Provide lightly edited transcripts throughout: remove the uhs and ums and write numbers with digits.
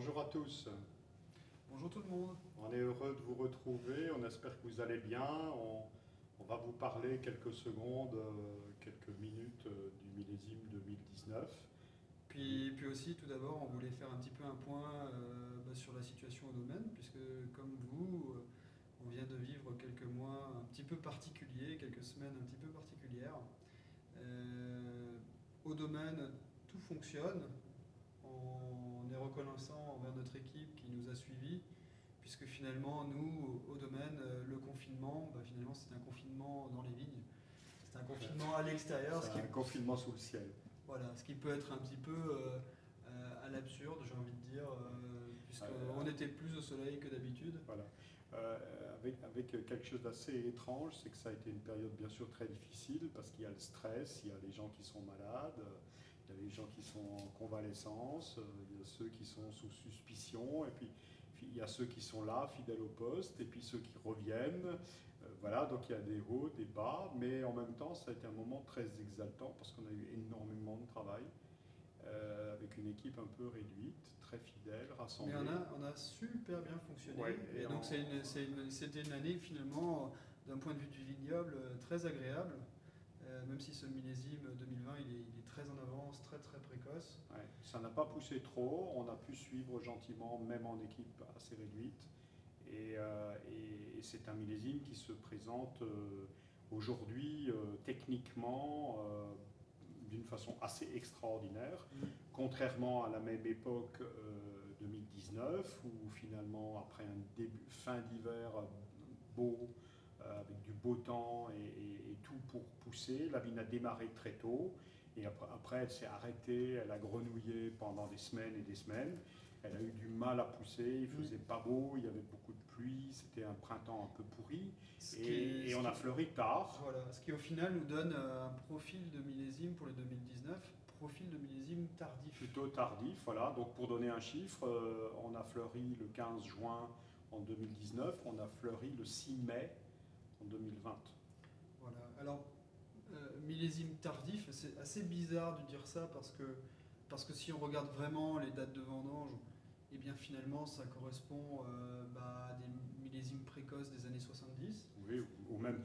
Bonjour à tous. Bonjour tout le monde. On est heureux de vous retrouver. On espère que vous allez bien. On va vous parler quelques secondes, quelques minutes du millésime 2019. Puis aussi, tout d'abord, on voulait faire un petit peu un point sur la situation au domaine, puisque comme vous, on vient de vivre quelques mois un petit peu particuliers, quelques semaines un petit peu particulières. Euh, Au domaine, tout fonctionne. On est reconnaissant envers notre équipe qui nous a suivis, puisque finalement, nous, au domaine, le confinement, finalement, c'est un confinement dans les vignes. C'est un confinement à l'extérieur, C'est un confinement sous le ciel. voilà, ce qui peut être un petit peu à l'absurde, j'ai envie de dire, puisqu'on était plus au soleil que d'habitude. Voilà. Avec quelque chose d'assez étrange, c'est que ça a été une période bien sûr très difficile parce qu'il y a le stress, il y a les gens qui sont malades, il y a les gens qui sont en convalescence, il y a ceux qui sont sous suspicion, et puis il y a ceux qui sont là, fidèles au poste, et puis ceux qui reviennent. Voilà, donc il y a des hauts, des bas, mais en même temps, ça a été un moment très exaltant parce qu'on a eu énormément de travail. Avec une équipe un peu réduite, très fidèle, rassemblée. Mais on a super bien fonctionné. Ouais, et donc c'était une année finalement, d'un point de vue du vignoble, très agréable. Même si ce millésime 2020 il est très en avance, très très précoce. Ouais, ça n'a pas poussé trop, on a pu suivre gentiment, même en équipe assez réduite. Et c'est un millésime qui se présente aujourd'hui techniquement d'une façon assez extraordinaire, contrairement à la même époque 2019, où finalement, après un fin d'hiver beau, avec du beau temps et tout pour pousser, la vigne a démarré très tôt. Et après, elle s'est arrêtée, elle a grenouillé pendant des semaines et des semaines. Elle a eu du mal à pousser, il faisait pas beau, il y avait beaucoup de pluie, c'était un printemps un peu pourri. Et on a fleuri tard. Voilà, ce qui au final nous donne un profil de millésime pour le 2019, profil de millésime tardif. Plutôt tardif, voilà. Donc pour donner un chiffre, on a fleuri le 15 juin en 2019, on a fleuri le 6 mai en 2020. Voilà, alors millésime tardif, c'est assez bizarre de dire ça parce que si on regarde vraiment les dates de vendange, et bien finalement ça correspond à des millésimes précoces des années 70. Oui, ou même,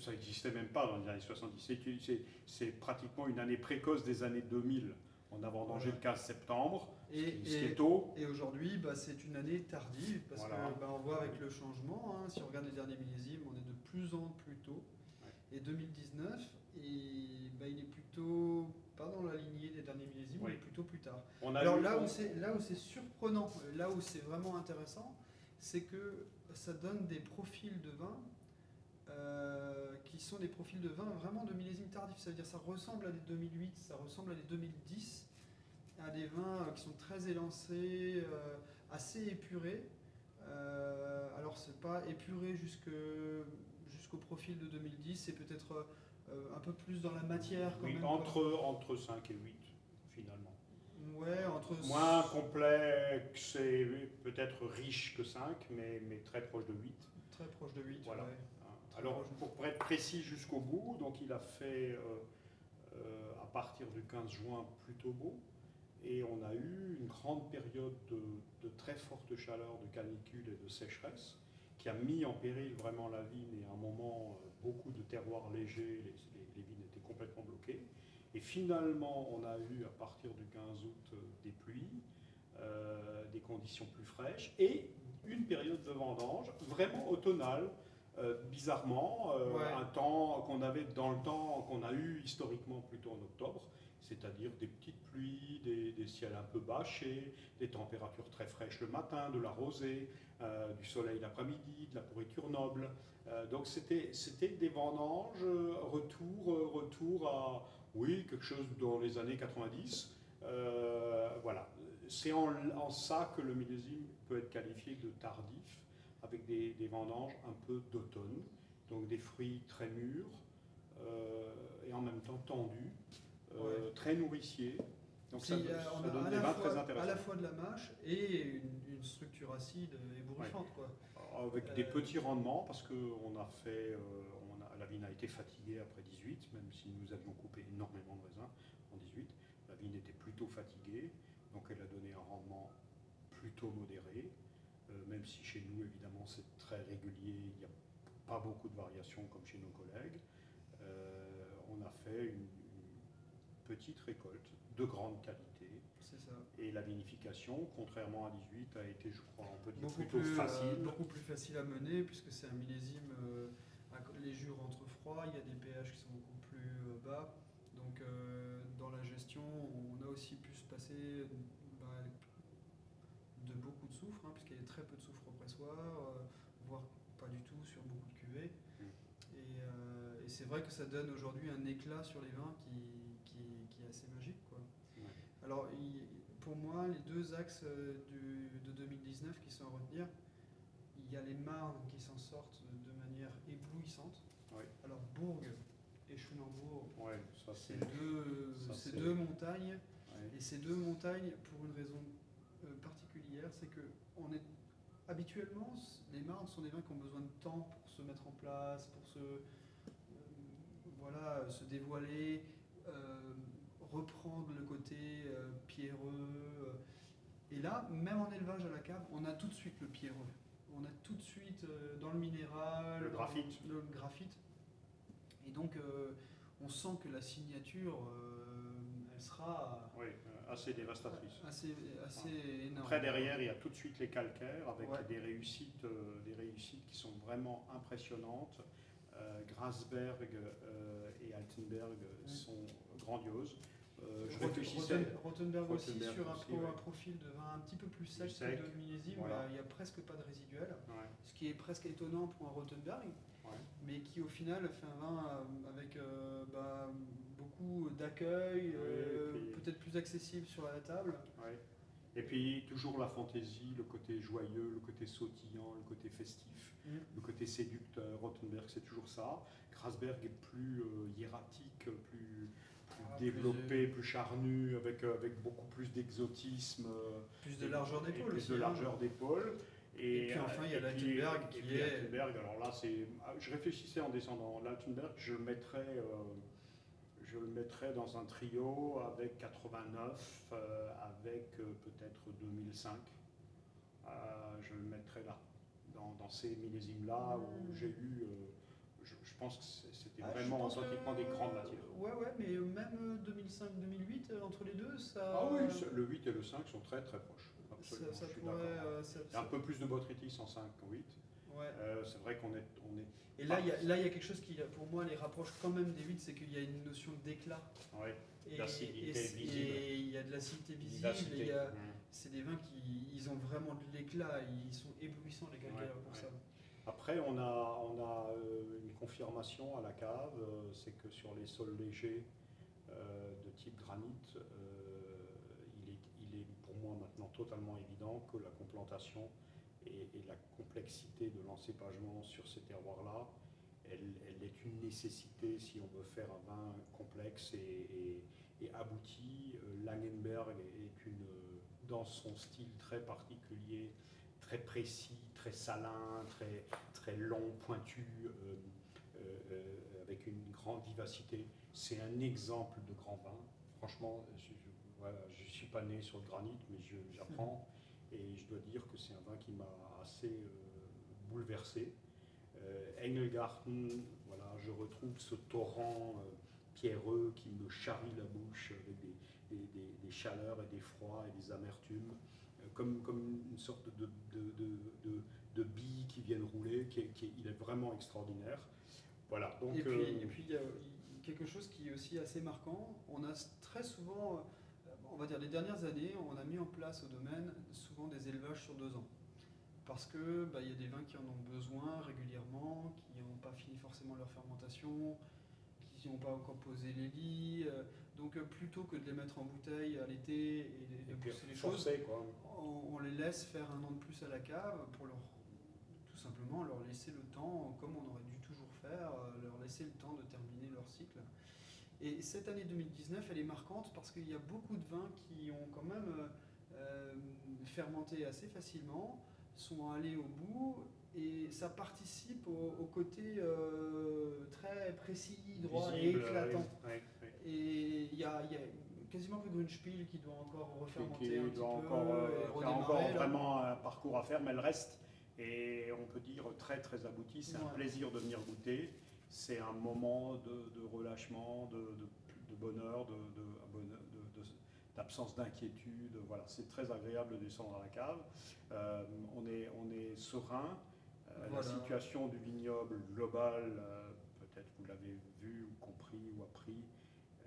ça n'existait même pas dans les années 70. C'est pratiquement une année précoce des années 2000. On a vendangé Voilà. le 15 septembre, ce qui Et est tôt. aujourd'hui, c'est une année tardive parce Voilà. que on voit avec le changement, hein, si on regarde les derniers millésimes, on est de plus en plus tôt. Ouais. Et 2019, il est plutôt pas dans la lignée des derniers millésimes, Oui. mais plutôt plus tard. On a Alors eu, là où c'est surprenant, là où c'est vraiment intéressant, c'est que ça donne des profils de vin qui sont des profils de vin vraiment de millésime tardif. Ça veut dire ça ressemble à des 2008, ça ressemble à des 2010, à des vins qui sont très élancés, assez épurés. Alors c'est pas épuré jusqu'au profil de 2010, c'est peut-être un peu plus dans la matière quand oui, même. entre 5 et 8, finalement. Ouais, entre... Moins complexe et peut-être riche que 5, mais très proche de 8. Très proche de 8, Voilà. ouais. Alors, pour être précis jusqu'au bout, donc il a fait à partir du 15 juin plutôt beau. Et on a eu une grande période de très forte chaleur, de canicule et de sécheresse, qui a mis en péril vraiment la vigne. Et à un moment, beaucoup de terroirs légers, les vignes étaient complètement bloquées. Et finalement, on a eu à partir du 15 août des pluies, des conditions plus fraîches et une période de vendange vraiment automnale. Bizarrement, Ouais. un temps qu'on avait dans le temps qu'on a eu historiquement plutôt en octobre, c'est-à-dire des petites pluies, des ciels un peu bâchés, des températures très fraîches le matin, de la rosée, du soleil l'après-midi, de la pourriture noble. Donc c'était des vendanges, retour à, oui, quelque chose dans les années 90. Voilà, c'est en ça que le millésime peut être qualifié de tardif, avec des vendanges un peu d'automne, donc des fruits très mûrs et en même temps tendus, Ouais. très nourriciers. Donc Puis, on ça a donne à des la vins fois, très intéressants. à la fois de la mâche et une structure acide ébouriffante, Ouais. quoi. Avec des petits rendements, parce que la vigne a été fatiguée après 18, même si nous avions coupé énormément de raisins en 18. La vigne était plutôt fatiguée, donc elle a donné un rendement plutôt modéré, même si chez nous, évidemment, c'est très régulier, il n'y a pas beaucoup de variations comme chez nos collègues. On a fait une petite récolte de grande qualité. C'est ça. Et la vinification, contrairement à 18, a été, je crois, on peut dire Beaucoup plutôt plus, facile. beaucoup plus facile à mener puisque c'est un millésime, les jus rentrent froids, il y a des pH qui sont beaucoup plus bas. Donc dans la gestion, on a aussi pu se passer de beaucoup de soufre, puisqu'il y a très peu de soufre au pressoir, voire pas du tout sur beaucoup de cuvées. Et c'est vrai que ça donne aujourd'hui un éclat sur les vins qui est assez magique, quoi. Ouais. Alors, pour moi, les deux axes de 2019 qui sont à retenir, il y a les Marnes qui s'en sortent de manière éblouissante. Ouais. Alors, Bourg et Schoenenbourg, Ouais, ça c'est deux montagnes. Ouais. Et ces deux montagnes, pour une raison particulière, c'est que habituellement, les Marnes sont des vins qui ont besoin de temps pour se mettre en place, pour se dévoiler, reprendre le côté pierreux. Et là, même en élevage à la cave, on a tout de suite le pierreux. On a tout de suite dans le minéral, Le graphite. le graphite. Et donc, on sent que la signature, elle sera assez dévastatrice. assez énorme. Après, derrière, il y a tout de suite les calcaires avec Ouais. des réussites qui sont vraiment impressionnantes. Grasberg et Altenberg sont grandioses. Je réfléchissais. Rothenberg aussi Rothenberg sur aussi, un profil de vin un petit peu plus sec sec, que de millésime. voilà. Il n'y a presque pas de résiduel, Ouais, ce qui est presque étonnant pour un Rothenberg, ouais. mais qui au final fait un vin avec beaucoup d'accueil, Oui, et puis- peut-être plus accessible sur la table. Ouais. Et puis toujours la fantaisie, le côté joyeux, le côté sautillant, le côté festif, le côté séducteur. Rothenberg, c'est toujours ça. Grasberg est plus hiératique, plus développé, plus charnu, avec beaucoup plus d'exotisme. Plus de largeur et d'épaule plus aussi. de largeur d'épaule. Et puis enfin, il y a l'Altenberg qui est... L'Altenberg, alors là, je réfléchissais en descendant. L'Altenberg, je le mettrais dans un trio avec 89, avec peut-être 2005. Je le mettrais là, dans ces millésimes-là où j'ai eu... je pense que c'était vraiment authentiquement des grandes matières. Ouais, mais même 2005-2008, entre les deux, ça... Ah oui, le 8 et le 5 sont très très proches. Absolument, Ça je suis pourrait... d'accord. Il y a un peu plus de botrytis en 5 qu'en 8. Ouais. C'est vrai qu'on est... Et là, il y a quelque chose qui, pour moi, les rapproche quand même des 8, c'est qu'il y a une notion d'éclat. Ouais, Et d'acidité visible. Et il y a de l'acidité visible. Vivacité. C'est des vins qui ont vraiment de l'éclat. Ils sont éblouissants, les calcaires, pour ça. Après, on a une confirmation à la cave, c'est que sur les sols légers de type granit, il est pour moi maintenant totalement évident que la complantation et la complexité de l'encépagement sur ces terroirs-là, elle est une nécessité si on veut faire un vin complexe et abouti. Langenberg est dans son style très particulier, très précis, très salin, très long, pointu, avec une grande vivacité. C'est un exemple de grand vin. Franchement, je ne suis pas né sur le granit, mais j'apprends. Et je dois dire que c'est un vin qui m'a assez bouleversé. Engelgarten, voilà, je retrouve ce torrent pierreux qui me charrie la bouche avec des chaleurs et des froids et des amertumes, comme une sorte de billes qui viennent rouler, il est vraiment extraordinaire. Voilà, donc, et puis il y a quelque chose qui est aussi assez marquant. On a très souvent, on va dire les dernières années, on a mis en place au domaine souvent des élevages sur 2 ans. Parce que y a des vins qui en ont besoin régulièrement, qui n'ont pas fini forcément leur fermentation, qui n'ont pas encore posé les lits. Donc plutôt que de les mettre en bouteille à l'été et de pousser les choses, on les laisse faire 1 an de plus à la cave pour tout simplement leur laisser le temps, comme on aurait dû toujours faire, leur laisser le temps de terminer leur cycle. Et cette année 2019, elle est marquante parce qu'il y a beaucoup de vins qui ont quand même fermenté assez facilement, sont allés au bout, et ça participe au côté très précis, droit et éclatant. Oui. Et il y a quasiment que Grünspiel qui doit encore refermenter un petit peu faire encore là. vraiment un parcours à faire, mais elle reste, et on peut dire, très très aboutie. C'est un Ouais. plaisir de venir goûter. C'est un moment de relâchement, de bonheur, d'absence d'inquiétude. Voilà, c'est très agréable de descendre à la cave. On est serein. La Voilà. situation du vignoble global, peut-être vous l'avez vu, ou compris ou appris,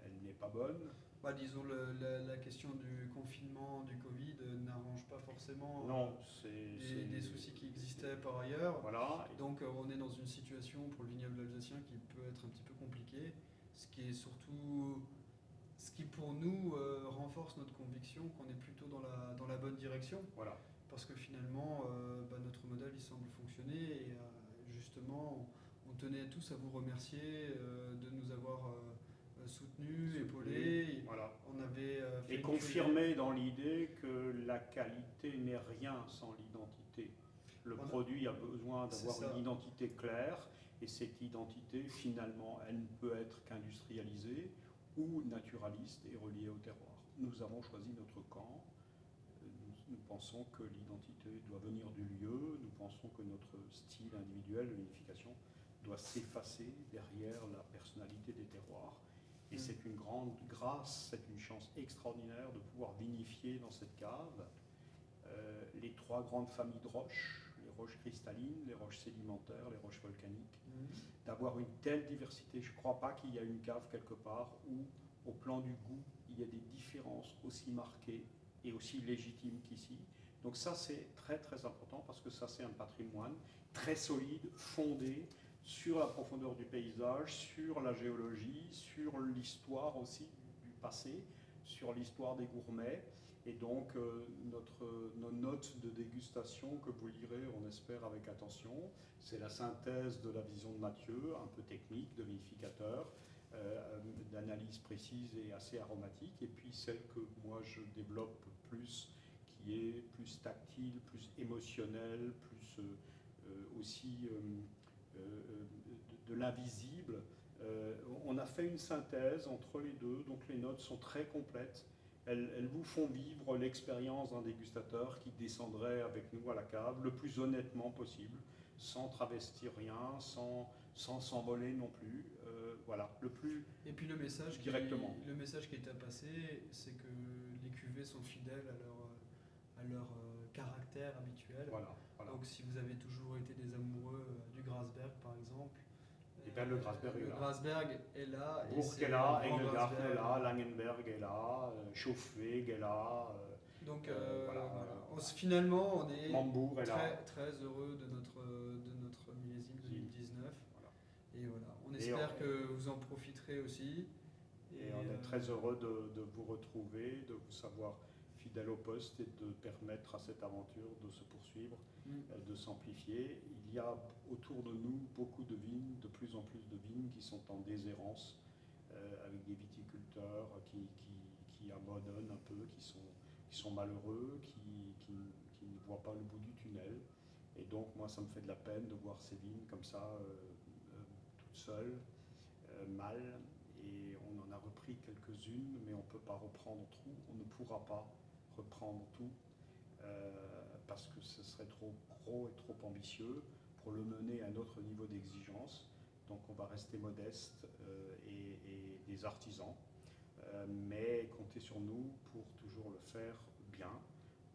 elle n'est pas bonne. Bah, disons, la question du confinement, du Covid n'arrange pas forcément Non, des soucis qui existaient par ailleurs. Voilà. Donc on est dans une situation pour le vignoble alsacien qui peut être un petit peu compliquée, ce qui est surtout, ce qui pour nous renforce notre conviction qu'on est plutôt dans la bonne direction. Voilà. Parce que finalement, bah, notre modèle il semble fonctionner et justement, on tenait tous à vous remercier de nous avoir soutenus, épaulés. Voilà. On avait fait Et une confirmer dans l'idée que la qualité n'est rien sans l'identité. Le produit a besoin d'avoir une identité claire, et cette identité, finalement, elle ne peut être qu'industrialisée ou naturaliste et reliée au terroir. Nous avons choisi notre camp. Nous pensons que l'identité doit venir du lieu. Nous pensons que notre style individuel de vinification doit s'effacer derrière la personnalité des terroirs. Et c'est une grande grâce, c'est une chance extraordinaire de pouvoir vinifier dans cette cave les trois grandes familles de roches, les roches cristallines, les roches sédimentaires, les roches volcaniques, d'avoir une telle diversité. Je ne crois pas qu'il y a une cave quelque part où, au plan du goût, il y a des différences aussi marquées et aussi légitimes qu'ici. Donc ça, c'est très très important parce que ça, c'est un patrimoine très solide, fondé sur la profondeur du paysage, sur la géologie, sur l'histoire aussi du passé, sur l'histoire des gourmets. Et donc, nos notes de dégustation que vous lirez, on espère, avec attention, c'est la synthèse de la vision de Mathieu, un peu technique, de vinificateur, d'analyse précise et assez aromatique, et puis celle que moi je développe plus, qui est plus tactile, plus émotionnelle, plus aussi de l'invisible. On a fait une synthèse entre les deux, donc les notes sont très complètes. Elles vous font vivre l'expérience d'un dégustateur qui descendrait avec nous à la cave le plus honnêtement possible, sans travestir rien, sans s'envoler non plus. Voilà, le plus et puis directement. Le message qui est à passer, c'est que les cuvées sont fidèles à leur caractère habituel. Voilà, voilà. Donc si vous avez toujours été des amoureux du Grasberg par exemple, et bien le Grasberg est là. Grasberg est là. Bourg est là, Engelgarten est là, Langenberg est là, Schofweg est là. Donc voilà. Finalement, on est Mambourg est là. très heureux de notre millésime 2019. Voilà. Et voilà, on espère que vous en profiterez aussi. Et on est très heureux de vous retrouver, de vous savoir fidèle au poste et de permettre à cette aventure de se poursuivre, de s'amplifier. Il y a autour de nous beaucoup de vignes, de plus en plus de vignes qui sont en déshérence, avec des viticulteurs qui abandonnent un peu, qui sont malheureux, qui ne voient pas le bout du tunnel. Et donc moi ça me fait de la peine de voir ces vignes comme ça, toutes seules, mal. Et on en a repris quelques-unes, mais on ne peut pas reprendre tout, on ne pourra pas reprendre tout, parce que ce serait trop gros et trop ambitieux pour le mener à un autre niveau d'exigence. Donc on va rester modeste et des artisans, mais comptez sur nous pour toujours le faire bien,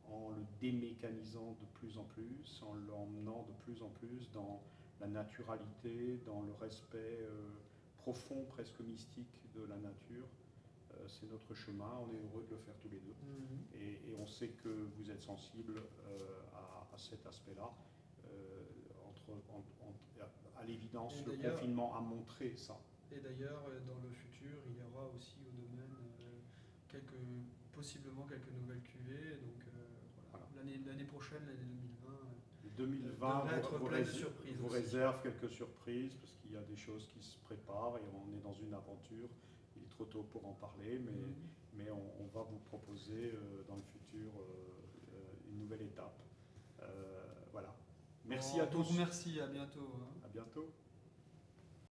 en le démécanisant de plus en plus, en l'emmenant de plus en plus dans la naturalité, dans le respect profond, presque mystique de la nature. C'est notre chemin, on est heureux de le faire tous les deux. Et on sait que vous êtes sensible à cet aspect-là. À l'évidence, le confinement a montré ça. Et d'ailleurs, dans le futur, il y aura aussi au domaine possiblement quelques nouvelles cuvées. Donc voilà. L'année prochaine, l'année 2020, devrait être pleine de surprises. Vous réserve quelques surprises parce qu'il y a des choses qui se préparent et on est dans une aventure. Il est trop tôt pour en parler, mais on va vous proposer dans le futur une nouvelle étape. Voilà. Merci à tous. Merci, à bientôt. À bientôt.